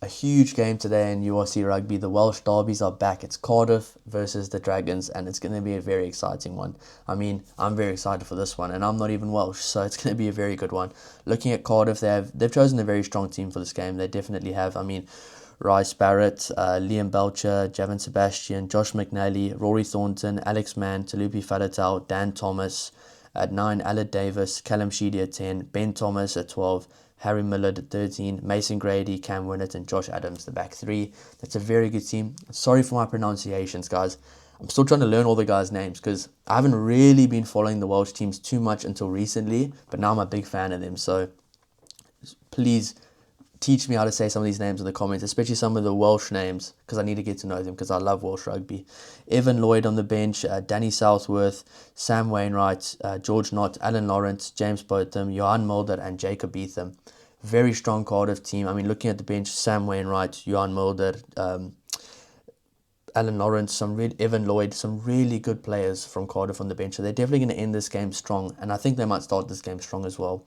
huge game today in URC Rugby. The Welsh Derbies are back. It's Cardiff versus the Dragons, and it's going to be a very exciting one. I mean, I'm very excited for this one, and I'm not even Welsh, so it's going to be a very good one. Looking at Cardiff, they've chosen a very strong team for this game. They definitely have. I mean, Rice Barrett, Liam Belcher, Javon Sebastian, Josh McNally, Rory Thornton, Alex Mann, Talupi Faletau, Dan Thomas. At 9, Aled Davis, Callum Sheedy at 10, Ben Thomas at 12, Harry Millard at 13, Mason Grady, Cam Winnett, and Josh Adams, the back three. That's a very good team. Sorry for my pronunciations, guys. I'm still trying to learn all the guys' names because I haven't really been following the Welsh teams too much until recently, but now I'm a big fan of them. So please teach me how to say some of these names in the comments, especially some of the Welsh names, because I need to get to know them because I love Welsh rugby. Evan Lloyd on the bench, Danny Southworth, Sam Wainwright, George Knott, Alan Lawrence, James Botham, Johan Mulder, and Jacob Beetham. Very strong Cardiff team. I mean, looking at the bench, Sam Wainwright, Johan Mulder, Alan Lawrence, Evan Lloyd, some really good players from Cardiff on the bench. So they're definitely going to end this game strong, and I think they might start this game strong as well.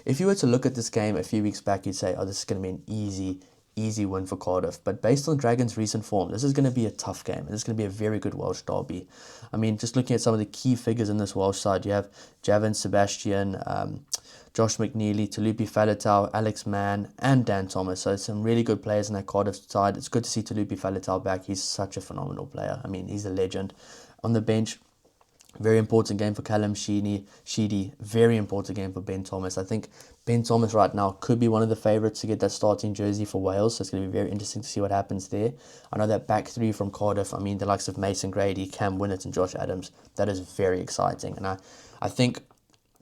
If you were to look at this game a few weeks back, you'd say, oh, this is going to be an easy win for Cardiff. But based on Dragons' recent form, this is going to be a tough game. This is going to be a very good Welsh derby. I mean, just looking at some of the key figures in this Welsh side, you have Javon Sebastian, Josh McNeely, Talupi Faletau, Alex Mann, and Dan Thomas. So some really good players in that Cardiff side. It's good to see Talupi Faletau back. He's such a phenomenal player. I mean, he's a legend. On the bench, very important game for Callum Sheedy. Very important game for Ben Thomas. I think Ben Thomas right now could be one of the favourites to get that starting jersey for Wales. So it's going to be very interesting to see what happens there. I know that back three from Cardiff, I mean, the likes of Mason Grady, Cam Winnett, and Josh Adams, that is very exciting. And I think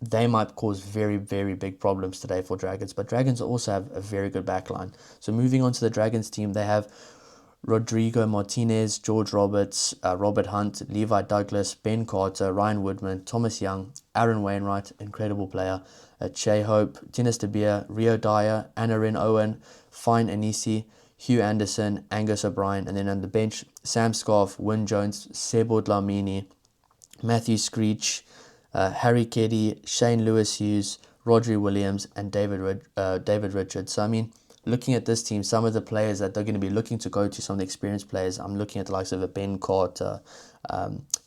they might cause very, very big problems today for Dragons. But Dragons also have a very good backline. So moving on to the Dragons team, they have Rodrigo Martinez, George Roberts, Robert Hunt, Levi Douglas, Ben Carter, Ryan Woodman, Thomas Young, Aaron Wainwright, incredible player, Che Hope, Tinus De Beer, Rio Dyer, Anarin Owen, Fine Anisi, Hugh Anderson, Angus O'Brien, and then on the bench, Sam Scarf, Wyn Jones, Sebo Dlamini, Matthew Screech, Harry Keddy, Shane Lewis Hughes, Rodri Williams, and David Richards. So, I mean, looking at this team, some of the players that they're going to be looking to go to, some of the experienced players, I'm looking at the likes of Ben Carter,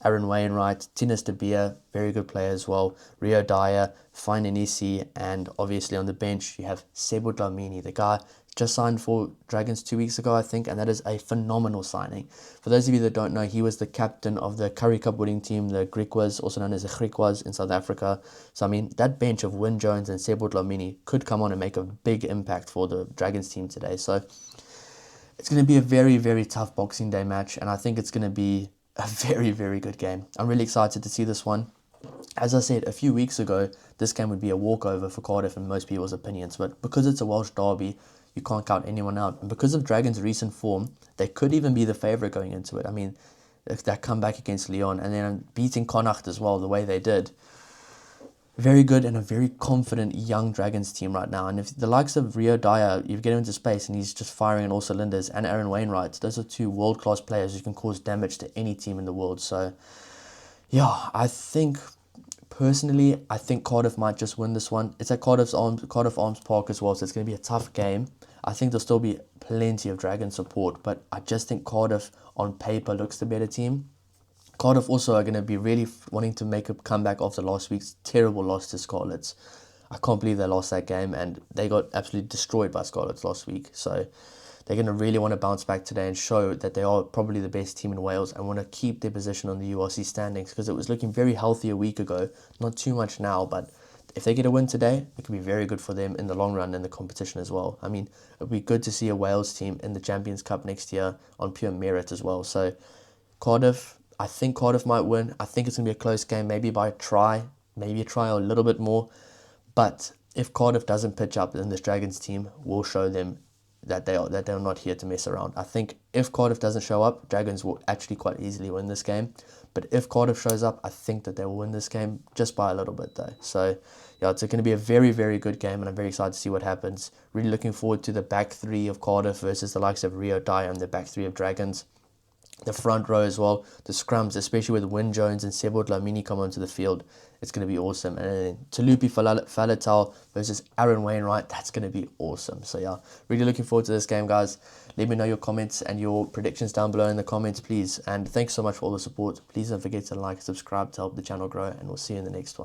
Aaron Wainwright, Tinus De Beer, very good player as well, Rio Dyer, Fine Anisi, and obviously on the bench you have Sebo Dlamini, the guy just signed for Dragons 2 weeks ago, I think, and that is a phenomenal signing. For those of you that don't know, he was the captain of the Currie Cup winning team, the Griquas, also known as the Griquas in South Africa. So, I mean, that bench of Wyn Jones and Sebo Dlamini could come on and make a big impact for the Dragons team today. So, it's going to be a very, very tough Boxing Day match, and I think it's going to be a very, very good game. I'm really excited to see this one. As I said, a few weeks ago, this game would be a walkover for Cardiff in most people's opinions, but because it's a Welsh derby, you can't count anyone out. And because of Dragons' recent form, they could even be the favourite going into it. I mean, that comeback against Lyon and then beating Connacht as well, the way they did. Very good and a very confident young Dragons team right now. And if the likes of Rio Dyer, you get him into space and he's just firing on all cylinders, and Aaron Wainwright, those are two world-class players who can cause damage to any team in the world. So, yeah, I think Cardiff might just win this one. It's at Cardiff Arms Park as well, so it's going to be a tough game. I think there'll still be plenty of Dragon support, but I just think Cardiff on paper looks the better team. Cardiff also are going to be really wanting to make a comeback after last week's terrible loss to Scarlets. I can't believe they lost that game, and they got absolutely destroyed by Scarlets last week. So they're going to really want to bounce back today and show that they are probably the best team in Wales and want to keep their position on the URC standings, because it was looking very healthy a week ago. Not too much now, but if they get a win today, it could be very good for them in the long run in the competition as well. I mean, it would be good to see a Wales team in the Champions Cup next year on pure merit as well. So Cardiff, I think Cardiff might win. I think it's going to be a close game, maybe by a try, maybe a try or a little bit more. But if Cardiff doesn't pitch up, then this Dragons team will show them that they're not here to mess around. I think if Cardiff doesn't show up, Dragons will actually quite easily win this game. But if Cardiff shows up, I think that they will win this game just by a little bit though. So yeah, it's going to be a very, very good game, and I'm very excited to see what happens. Really looking forward to the back three of Cardiff versus the likes of Rio Dyer and the back three of Dragons. the front row as well, the scrums, especially with Wyn Jones and Sebot Lamini come onto the field. It's going to be awesome. And then Talupi Faletau versus Aaron Wainwright, that's going to be awesome. So yeah, really looking forward to this game, guys. Let me know your comments and your predictions down below in the comments, please. And thanks so much for all the support. Please don't forget to like and subscribe to help the channel grow, and we'll see you in the next one.